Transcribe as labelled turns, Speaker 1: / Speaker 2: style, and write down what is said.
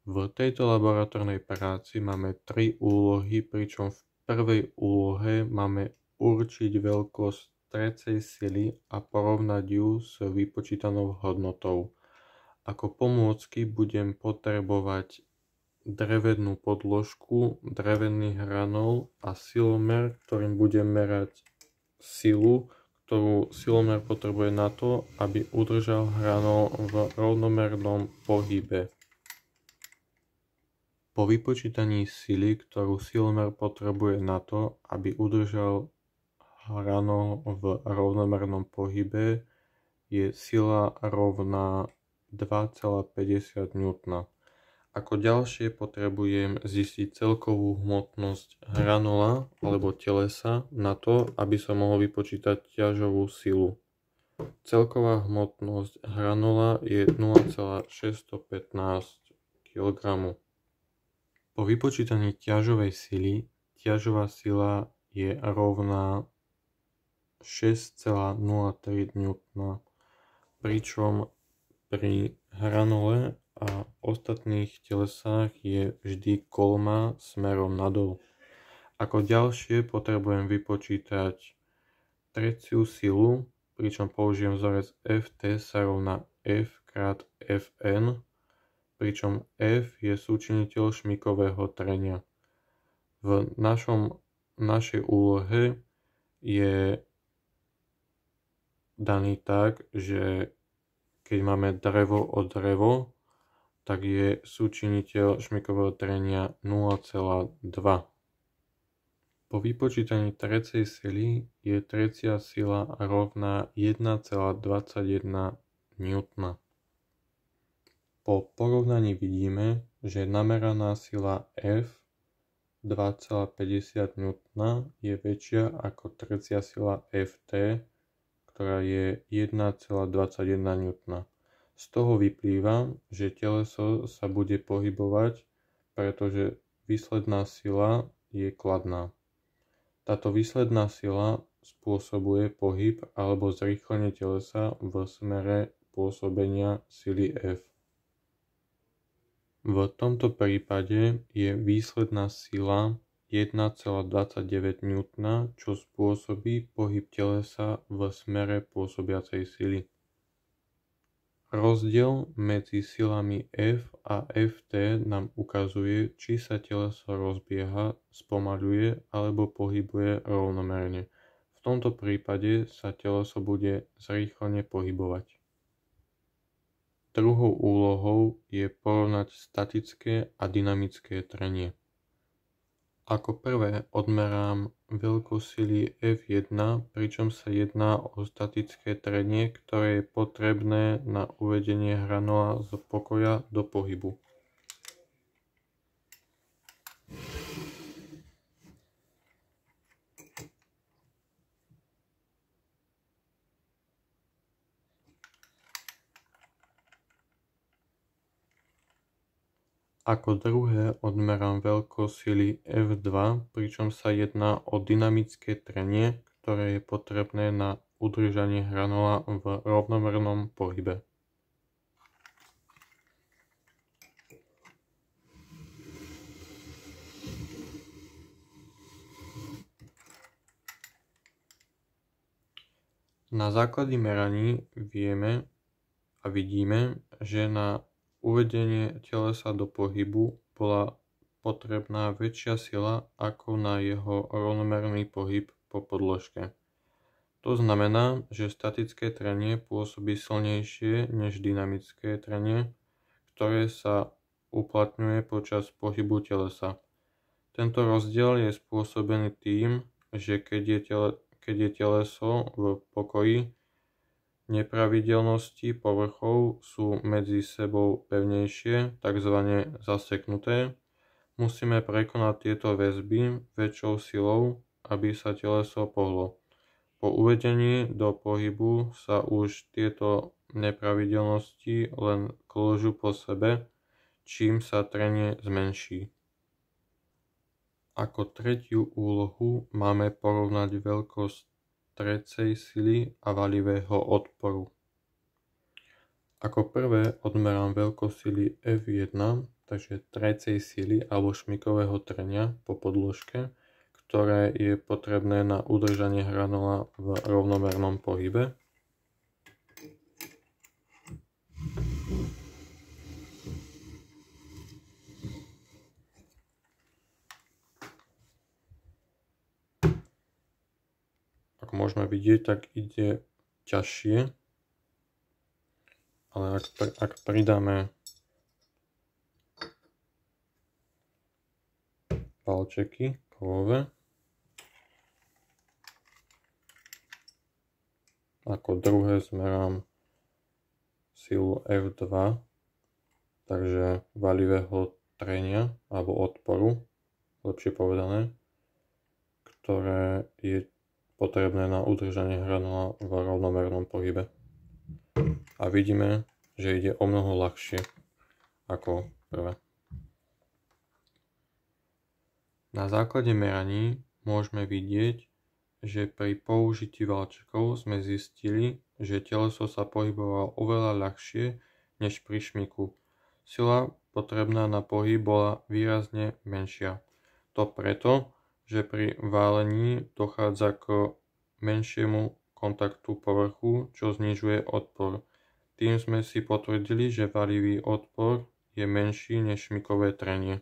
Speaker 1: V tejto laboratórnej práci máme 3 úlohy, pričom v prvej úlohe máme určiť veľkosť trecej sily a porovnať ju s vypočítanou hodnotou. Ako pomôcky budem potrebovať drevenú podložku, drevený hranol a silomer, ktorým budem merať silu, ktorú silomer potrebuje na to, aby udržal hranol v rovnomernom pohybe. Po vypočítaní sily, ktorú silomer potrebuje na to, aby udržal hranol v rovnomernom pohybe, je sila rovná 2,50 N. Ako ďalšie potrebujem zistiť celkovú hmotnosť hranola alebo telesa na to, aby som mohol vypočítať ťažovú silu. Celková hmotnosť hranola je 0,615 kg. Po vypočítaní ťažovej sily, ťažová sila je rovná 6,03 N, pričom pri hranole a ostatných telesách je vždy kolma smerom nadol. Ako ďalšie potrebujem vypočítať treciu silu, pričom použijem vzorec Ft sa rovná F krát Fn, pričom F je súčiniteľ šmikového trenia. V našej úlohe je daný tak, že keď máme drevo o drevo, tak je súčiniteľ šmikového trenia 0,2. Po vypočítaní trecej sily je trecia sila rovná 1,21 N. Po porovnaní vidíme, že nameraná sila F 2,50 N je väčšia ako trecia sila Ft, ktorá je 1,21 N. Z toho vyplýva, že teleso sa bude pohybovať, pretože výsledná sila je kladná. Táto výsledná sila spôsobuje pohyb alebo zrýchlenie telesa v smere pôsobenia sily F. V tomto prípade je výsledná sila 1,29 N, čo spôsobí pohyb telesa v smere pôsobiacej sily. Rozdiel medzi silami F a Ft nám ukazuje, či sa teleso rozbieha, spomaľuje alebo pohybuje rovnomerne. V tomto prípade sa teleso bude zrýchlene pohybovať. Druhou úlohou je porovnať statické a dynamické trenie. Ako prvé odmerám veľkosť sily F1, pričom sa jedná o statické trenie, ktoré je potrebné na uvedenie hranola z pokoja do pohybu. Ako druhé odmerám veľkosť sily F2, pričom sa jedná o dynamické trenie, ktoré je potrebné na udržanie hranola v rovnomernom pohybe. Na základe meraní vieme a vidíme, že na uvedenie telesa do pohybu bola potrebná väčšia sila ako na jeho rovnomerný pohyb po podložke. To znamená, že statické trenie pôsobí silnejšie než dynamické trenie, ktoré sa uplatňuje počas pohybu telesa. Tento rozdiel je spôsobený tým, že keď je teleso v pokoji, nepravidelnosti povrchov sú medzi sebou pevnejšie, tzv. Zaseknuté. Musíme prekonať tieto väzby väčšou silou, aby sa teleso pohlo. Po uvedení do pohybu sa už tieto nepravidelnosti len kĺžu po sebe, čím sa trenie zmenší. Ako tretiu úlohu máme porovnať veľkosť trecej sily a valivého odporu. Ako prvé odmerám veľkosť sily F1, takže tracej síly alebo šmikového trenia po podložke, ktoré je potrebné na udržanie hranula v rovnomernom pohybe. Ako môžeme vidieť, tak ide ťažšie, ale ak pridáme palčeky kovové, ako druhé zmerám silu F2, takže valivého trenia alebo odporu, lepšie povedané, ktoré je potrebné na udržanie hranula v rovnomernom pohybe. A vidíme, že ide o mnoho ľahšie ako prvé. Na základe meraní môžeme vidieť, že pri použití valčekov sme zistili, že teleso sa pohybovalo oveľa ľahšie než pri šmiku. Sila potrebná na pohyb bola výrazne menšia. To preto, že pri válení dochádza k menšiemu kontaktu povrchu, čo znižuje odpor. Tým sme si potvrdili, že valivý odpor je menší než šmikové trenie.